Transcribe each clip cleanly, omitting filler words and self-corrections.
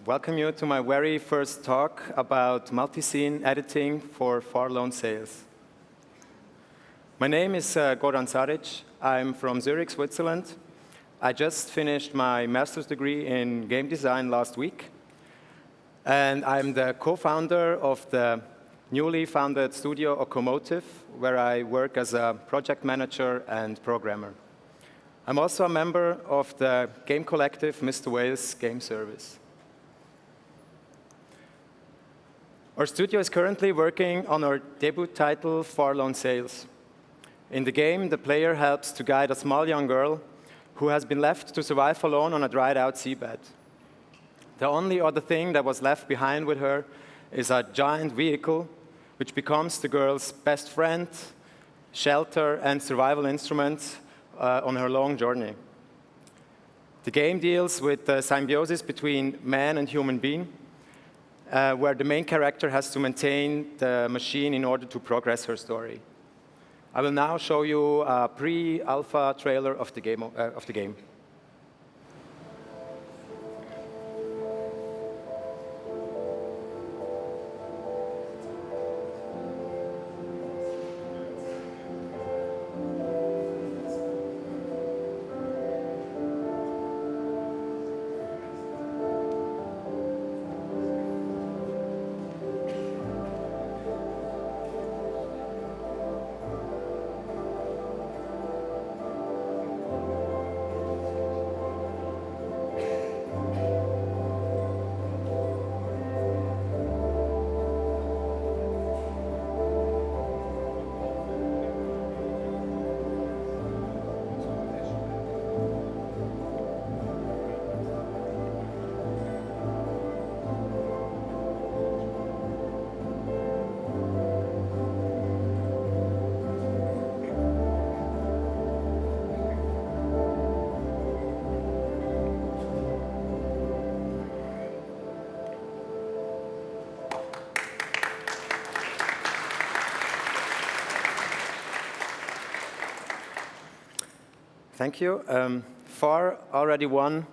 welcome you to my very first talk about multiscene editing for far loan sales. My name is Goran Saric. I'm from Zurich, Switzerland. I just finished my master's degree in game design last week. And I'm the co-founder of the newly founded studio Okomotive, where I work as a project manager and programmer. I'm also a member of the game collective Mr. Wales Game Service. Our studio is currently working on our debut title, Far Loan Sales. In the game, the player helps to guide a small young girl who has been left to survive alone on a dried-out seabed. The only other thing that was left behind with her is a giant vehicle, which becomes the girl's best friend, shelter, and survival instrument on her long journey. The game deals with the symbiosis between man and human being, where the main character has to maintain the machine in order to progress her story. I will now show you a pre-alpha trailer of the game. Thank you. FAR already won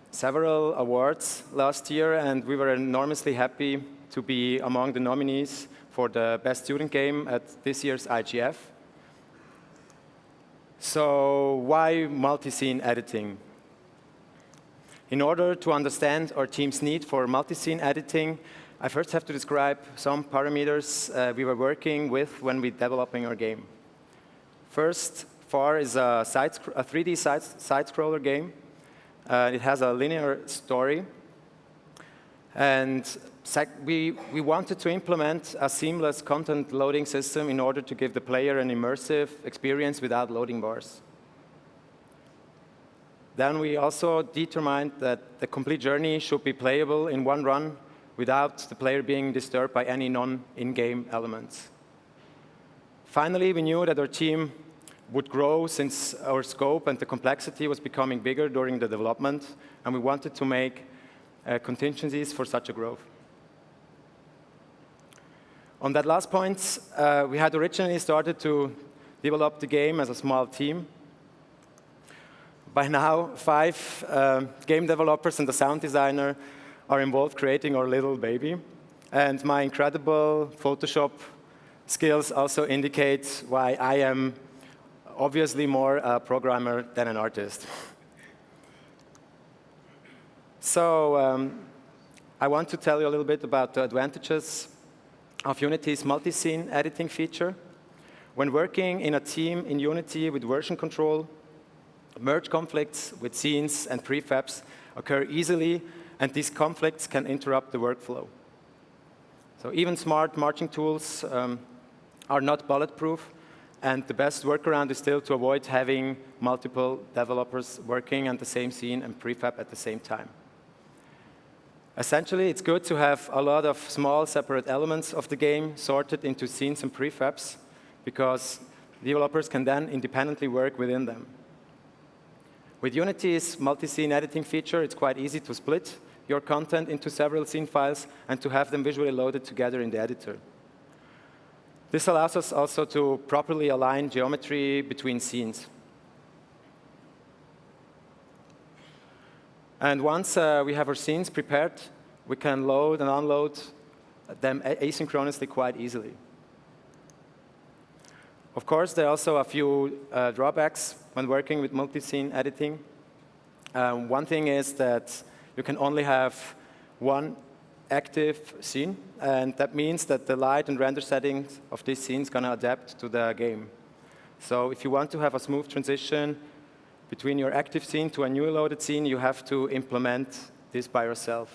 several awards last year, and we were enormously happy to be among the nominees for the Best Student Game at this year's IGF. So why multiscene editing? In order to understand our team's need for multiscene editing, I first have to describe some parameters we were working with when we were developing our game. First, FAR is a 3D side-scroller game. It has a linear story. And we wanted to implement a seamless content loading system in order to give the player an immersive experience without loading bars. Then we also determined that the complete journey should be playable in one run without the player being disturbed by any non-in-game elements. Finally, we knew that our team would grow since our scope and the complexity was becoming bigger during the development, and we wanted to make contingencies for such a growth. On that last point, we had originally started to develop the game as a small team. By now, 5 game developers and a sound designer are involved creating our little baby, and my incredible Photoshop skills also indicate why I am obviously more a programmer than an artist. So I want to tell you a little bit about the advantages of Unity's multiscene editing feature. When working in a team in Unity with version control, merge conflicts with scenes and prefabs occur easily, and these conflicts can interrupt the workflow. So even smart marching tools are not bulletproof, and the best workaround is still to avoid having multiple developers working on the same scene and prefab at the same time. Essentially, it's good to have a lot of small separate elements of the game sorted into scenes and prefabs, because developers can then independently work within them. With Unity's multi-scene editing feature, it's quite easy to split your content into several scene files and to have them visually loaded together in the editor. This allows us also to properly align geometry between scenes. And once we have our scenes prepared, we can load and unload them asynchronously quite easily. Of course, there are also a few drawbacks when working with multi-scene editing. One thing is that you can only have one active scene, and that means that the light and render settings of this scene is going to adapt to the game. So if you want to have a smooth transition between your active scene to a new loaded scene, you have to implement this by yourself.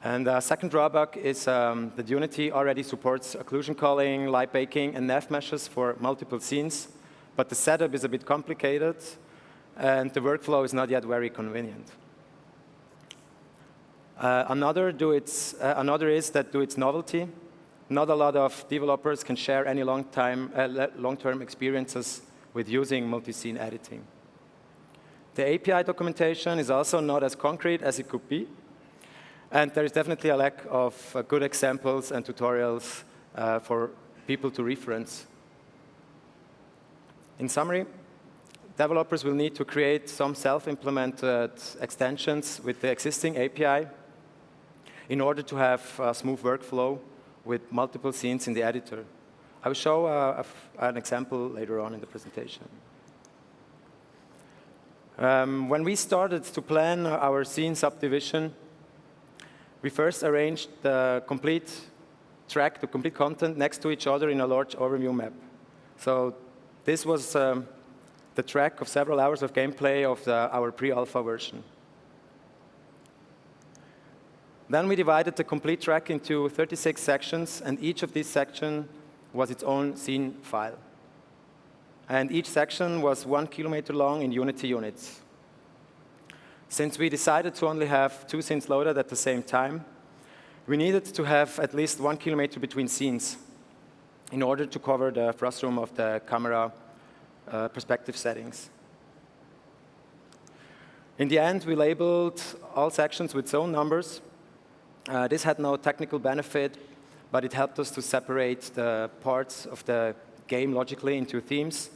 And the second drawback is that Unity already supports occlusion culling, light baking, and nav meshes for multiple scenes, but the setup is a bit complicated, and the workflow is not yet very convenient. Another is that due its novelty, not a lot of developers can share any long-term experiences with using multi-scene editing. The API documentation is also not as concrete as it could be, and there is definitely a lack of good examples and tutorials for people to reference. In summary, developers will need to create some self-implemented extensions with the existing API in order to have a smooth workflow with multiple scenes in the editor. I will show an example later on in the presentation. When we started to plan our scene subdivision, we first arranged the complete track, the complete content next to each other in a large overview map. So this was the track of several hours of gameplay of our pre-alpha version. Then we divided the complete track into 36 sections, and each of these sections was its own scene file. And each section was 1 kilometer long in Unity units. Since we decided to only have 2 scenes loaded at the same time, we needed to have at least 1 kilometer between scenes in order to cover the frustum of the camera perspective settings. In the end, we labeled all sections with zone numbers. This had no technical benefit, but it helped us to separate the parts of the game logically into themes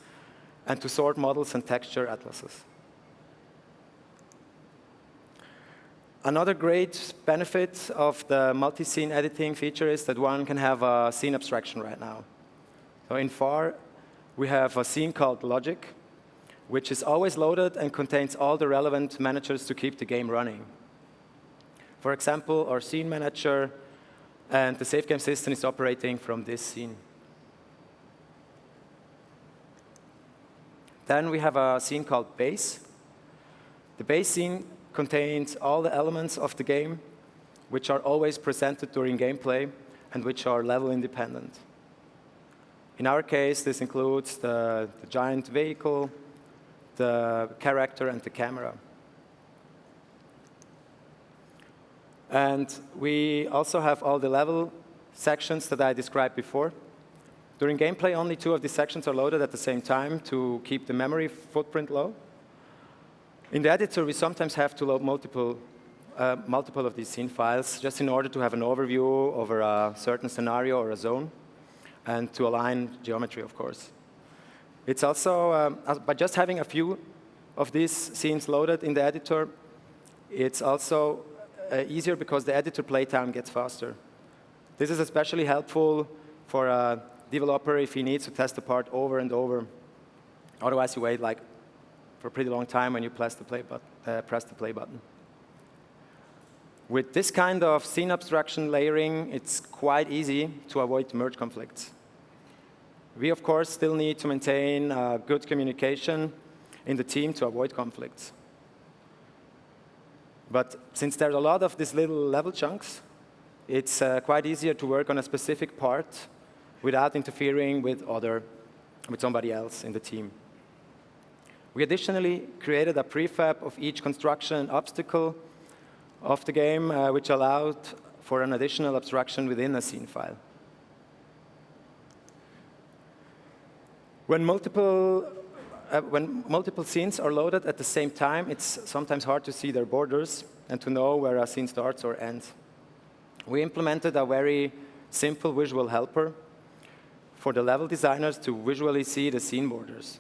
and to sort models and texture atlases. Another great benefit of the multi-scene editing feature is that one can have a scene abstraction right now. So in FAR, we have a scene called Logic, which is always loaded and contains all the relevant managers to keep the game running. For example, our scene manager and the save game system is operating from this scene. Then we have a scene called Base. The base scene contains all the elements of the game, which are always presented during gameplay and which are level independent. In our case, this includes the giant vehicle, the character, and the camera. And we also have all the level sections that I described before. During gameplay, only 2 of these sections are loaded at the same time to keep the memory footprint low. In the editor, we sometimes have to load multiple of these scene files just in order to have an overview over a certain scenario or a zone and to align geometry, of course. It's also, by just having a few of these scenes loaded in the editor, it's also easier because the editor playtime gets faster. This is especially helpful for a developer if he needs to test the part over and over. Otherwise, you wait for a pretty long time when you press the play button. With this kind of scene abstraction layering, it's quite easy to avoid merge conflicts. We, of course, still need to maintain good communication in the team to avoid conflicts. But since there's a lot of these little level chunks, it's quite easier to work on a specific part without interfering with somebody else in the team. We additionally created a prefab of each construction and obstacle of the game, which allowed for an additional abstraction within a scene file. When multiple scenes are loaded at the same time, it's sometimes hard to see their borders and to know where a scene starts or ends. We implemented a very simple visual helper for the level designers to visually see the scene borders.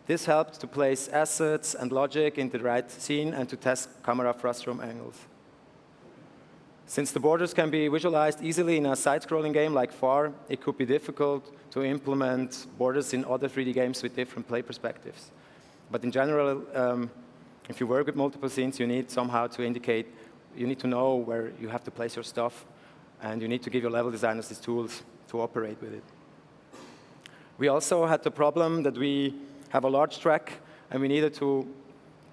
This helped to place assets and logic in the right scene and to test camera frustum angles. Since the borders can be visualized easily in a side-scrolling game like Far, it could be difficult to implement borders in other 3D games with different play perspectives. But in general, if you work with multiple scenes, you need somehow to indicate, you need to know where you have to place your stuff, and you need to give your level designers these tools to operate with it. We also had the problem that we have a large track, and we needed to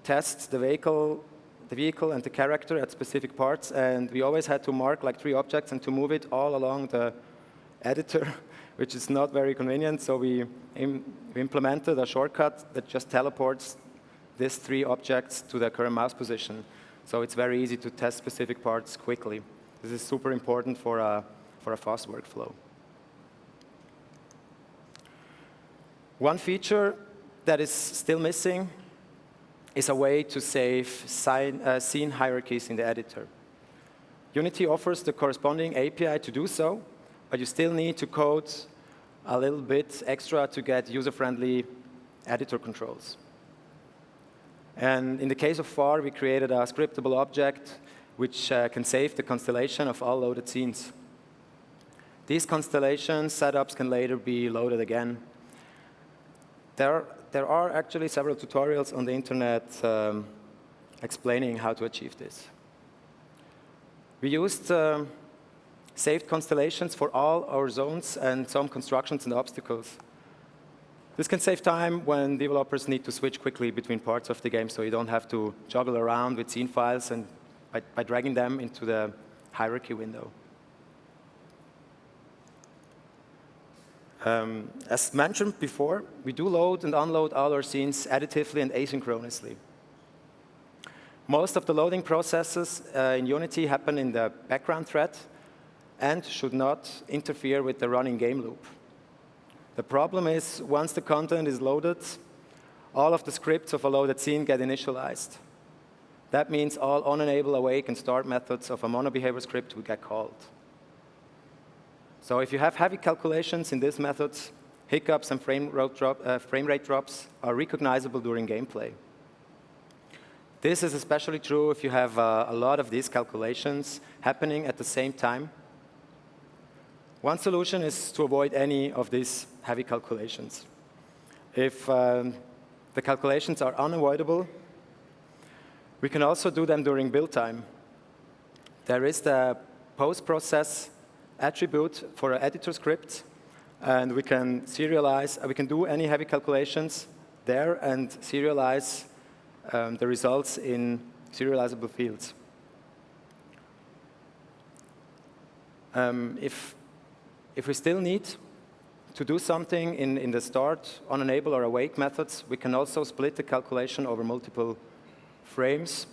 test the vehicle and the character at specific parts, and we always had to mark like 3 objects and to move it all along the editor, which is not very convenient, so we implemented a shortcut that just teleports these 3 objects to their current mouse position. So it's very easy to test specific parts quickly. This is super important for a fast workflow. One feature that is still missing is a way to save scene hierarchies in the editor. Unity offers the corresponding API to do so, but you still need to code a little bit extra to get user-friendly editor controls. And in the case of Far, we created a scriptable object which can save the constellation of all loaded scenes. These constellation setups can later be loaded again. There are actually several tutorials on the internet explaining how to achieve this. We used saved constellations for all our zones and some constructions and obstacles. This can save time when developers need to switch quickly between parts of the game, so you don't have to juggle around with scene files and by dragging them into the hierarchy window. As mentioned before, we do load and unload all our scenes additively and asynchronously. Most of the loading processes in Unity happen in the background thread and should not interfere with the running game loop. The problem is, once the content is loaded, all of the scripts of a loaded scene get initialized. That means all on-enable, awake, and start methods of a monobehavior script will get called. So if you have heavy calculations in these methods, hiccups and frame rate drops are recognizable during gameplay. This is especially true if you have a lot of these calculations happening at the same time. One solution is to avoid any of these heavy calculations. If the calculations are unavoidable, we can also do them during build time. There is the post-process attribute for an editor script, and we can serialize, we can do any heavy calculations there and serialize the results in serializable fields. If we still need to do something in the start, on enable or awake methods, we can also split the calculation over multiple frames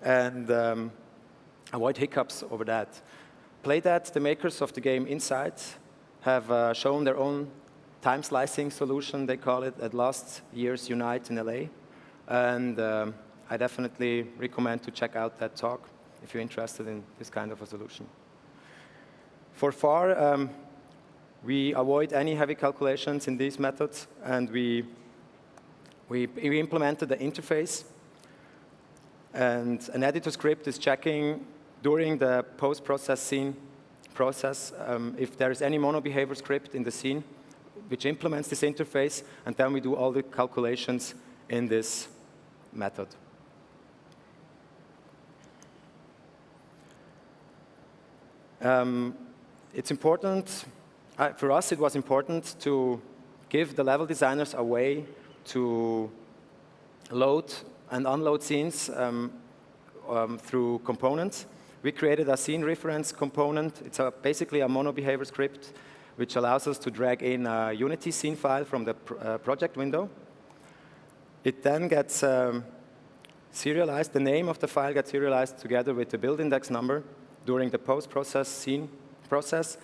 and avoid hiccups over that. Playdead, the makers of the game Inside, have shown their own time slicing solution, they call it, at last year's Unite in LA. And I definitely recommend to check out that talk if you're interested in this kind of a solution. For Far, we avoid any heavy calculations in these methods, and we implemented the interface. And an editor script is checking during the post-process scene process if there is any monobehavior script in the scene which implements this interface, and then we do all the calculations in this method. It's important, for us it was important to give the level designers a way to load and unload scenes through components. We created a scene reference component. It's basically a monobehavior script which allows us to drag in a Unity scene file from the project window. It then gets serialized. The name of the file gets serialized together with the build index number during the post-process scene process.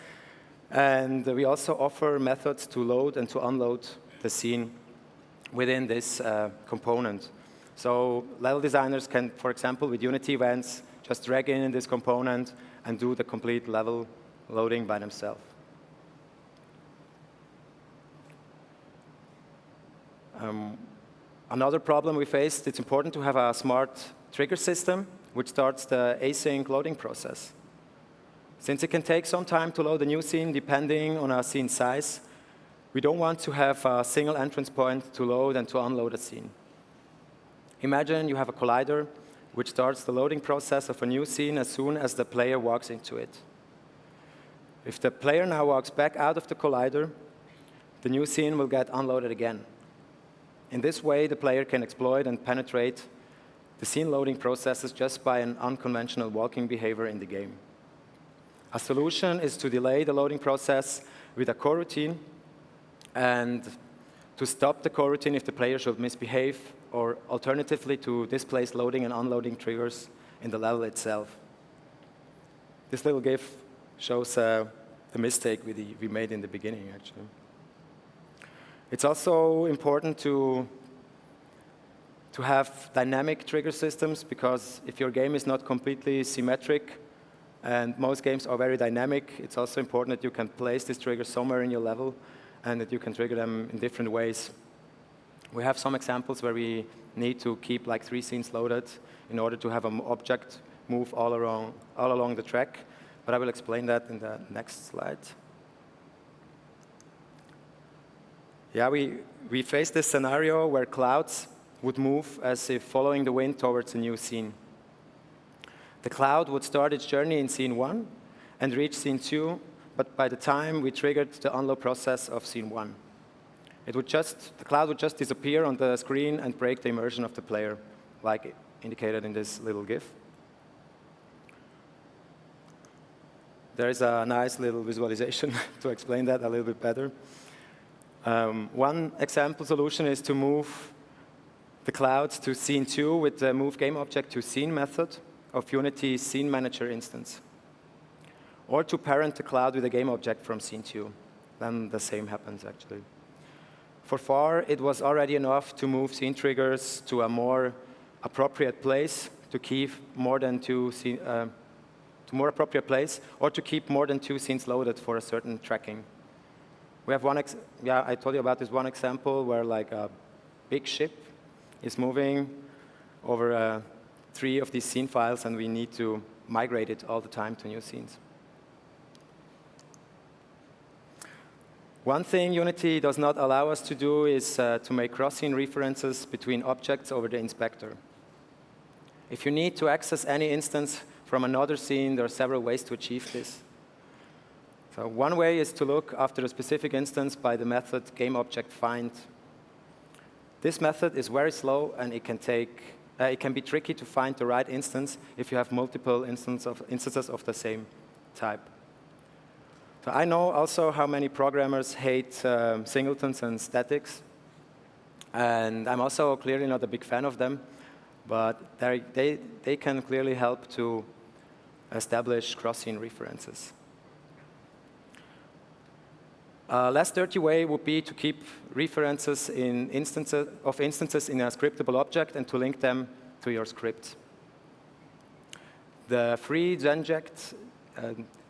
And we also offer methods to load and to unload the scene within this component. So level designers can, for example, with Unity events, just drag in this component and do the complete level loading by themselves. Another problem we faced, it's important to have a smart trigger system which starts the async loading process. Since it can take some time to load a new scene depending on a scene size, we don't want to have a single entrance point to load and to unload a scene. Imagine you have a collider which starts the loading process of a new scene as soon as the player walks into it. If the player now walks back out of the collider, the new scene will get unloaded again. In this way, the player can exploit and penetrate the scene loading processes just by an unconventional walking behavior in the game. A solution is to delay the loading process with a coroutine and to stop the coroutine if the player should misbehave, or alternatively to displace loading and unloading triggers in the level itself. This little GIF shows the mistake we made in the beginning, actually. It's also important to have dynamic trigger systems, because if your game is not completely symmetric, and most games are very dynamic, it's also important that you can place this trigger somewhere in your level and that you can trigger them in different ways. We have some examples where we need to keep like 3 scenes loaded in order to have an object move all along the track, but I will explain that in the next slide. Yeah, we face this scenario where clouds would move as if following the wind towards a new scene. The cloud would start its journey in scene 1 and reach scene 2, but by the time we triggered the unload process of scene 1, the cloud would just disappear on the screen and break the immersion of the player, like indicated in this little GIF. There is a nice little visualization to explain that a little bit better. One example solution is to move the clouds to scene 2 with the move game object to scene method of Unity's scene manager instance, or to parent the cloud with a game object from scene 2. Then the same happens, actually. For far, it was already enough to move scene triggers to a more appropriate place, to keep more than 2 scenes, to more appropriate place, or to keep more than 2 scenes loaded for a certain tracking. We have I told you about this one example where like a big ship is moving over 3 of these scene files, and we need to migrate it all the time to new scenes. One thing Unity does not allow us to do is to make cross-scene references between objects over the inspector. If you need to access any instance from another scene, there are several ways to achieve this. So one way is to look after a specific instance by the method gameObjectFind. This method is very slow, and it can be tricky to find the right instance if you have multiple instances of the same type. So I know also how many programmers hate singletons and statics, and I'm also clearly not a big fan of them, but they can clearly help to establish cross-scene references. A less dirty way would be to keep references in instances in a scriptable object and to link them to your script. The free Zenject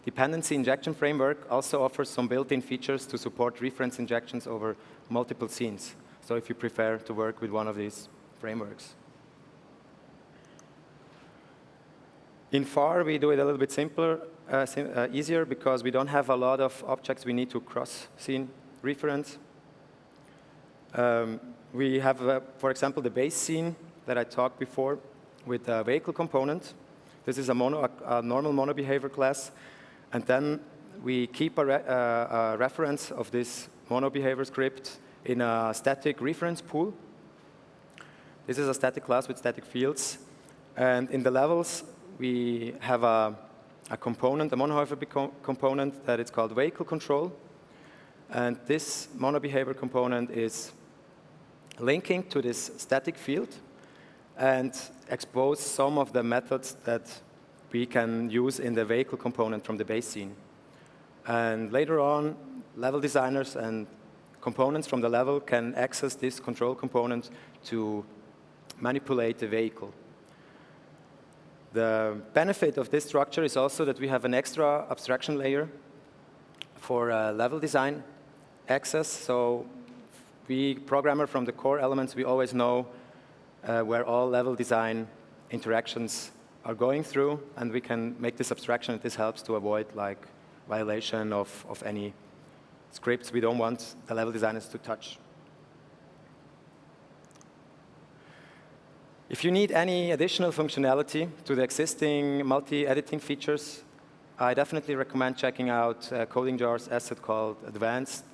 dependency injection framework also offers some built-in features to support reference injections over multiple scenes, so if you prefer to work with one of these frameworks. In FAR, we do it a little bit simpler, easier, because we don't have a lot of objects we need to cross-scene reference. We have, for example, the base scene that I talked before with a vehicle component. This is a normal mono-behavior class. And then we keep a reference of this mono-behavior script in a static reference pool. This is a static class with static fields. And in the levels, we have a component, a mono-behavior component that is called vehicle control. And this mono-behavior component is linking to this static field and expose some of the methods that we can use in the vehicle component from the base scene. And later on, level designers and components from the level can access this control component to manipulate the vehicle. The benefit of this structure is also that we have an extra abstraction layer for level design access. So we programmer from the core elements, we always know where all level design interactions are going through, and we can make this abstraction, and this helps to avoid like violation of any scripts we don't want the level designers to touch. If you need any additional functionality to the existing multi-editing features, I definitely recommend checking out CodingJar's asset called Advanced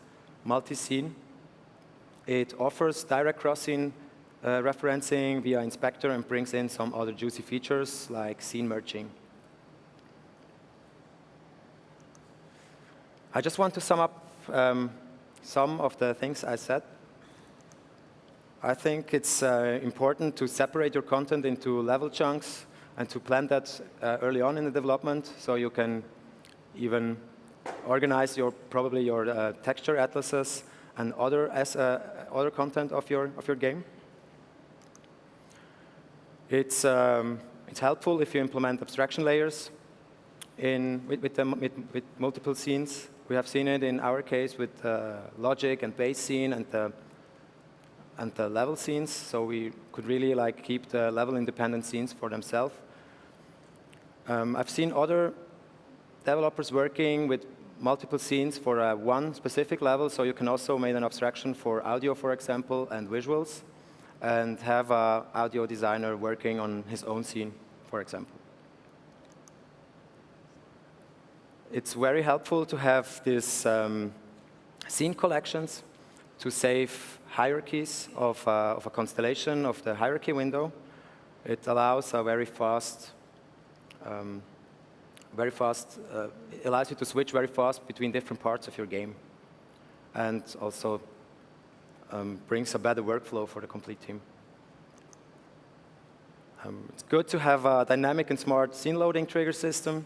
Multiscene. It offers direct cross-scene referencing via inspector and brings in some other juicy features like scene merging. I just want to sum up some of the things I said. I think it's important to separate your content into level chunks and to plan that early on in the development, so you can even organize probably your texture atlases and other content of your game. It's helpful if you implement abstraction layers with multiple scenes. We have seen it in our case with logic and base scene and the level scenes, so we could really like keep the level independent scenes for themselves. I've seen other developers working with multiple scenes for one specific level, so you can also make an abstraction for audio, for example, and visuals, and have an audio designer working on his own scene, for example. It's very helpful to have these scene collections to save hierarchies of a constellation of the hierarchy window. It allows a very fast, it allows you to switch very fast between different parts of your game, and also brings a better workflow for the complete team. It's good to have a dynamic and smart scene loading trigger system.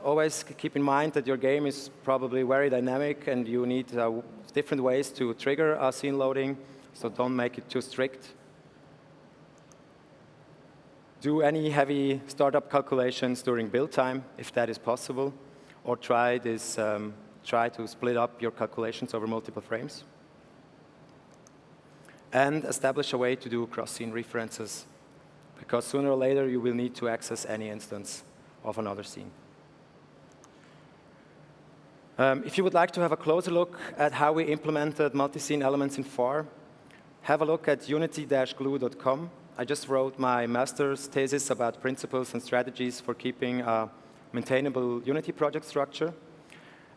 Always keep in mind that your game is probably very dynamic and you need different ways to trigger a scene loading, so don't make it too strict. Do any heavy startup calculations during build time, if that is possible, or try to split up your calculations over multiple frames. And establish a way to do cross-scene references, because sooner or later you will need to access any instance of another scene. If you would like to have a closer look at how we implemented multi-scene elements in FAR, have a look at unity-glue.com. I just wrote my master's thesis about principles and strategies for keeping a maintainable Unity project structure.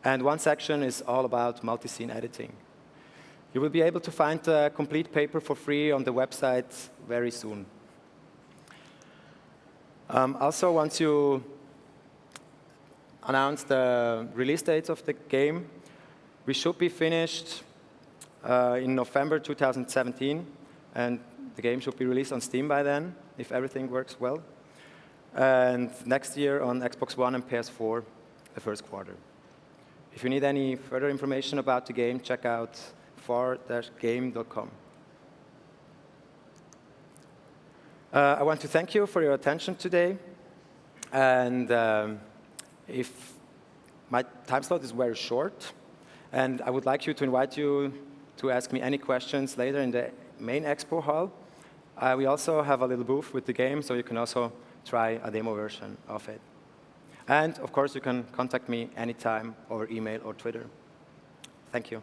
And one section is all about multi-scene editing. You will be able to find the complete paper for free on the website very soon. Also, once you announce the release dates of the game, we should be finished in November 2017, and the game should be released on Steam by then, if everything works well. And next year on Xbox One and PS4, the first quarter. If you need any further information about the game, check out far-game.com. I want to thank you for your attention today. And if my time slot is very short, and I would like to invite you to ask me any questions later in the main expo hall. We also have a little booth with the game, so you can also try a demo version of it. And of course, you can contact me anytime over email or Twitter. Thank you.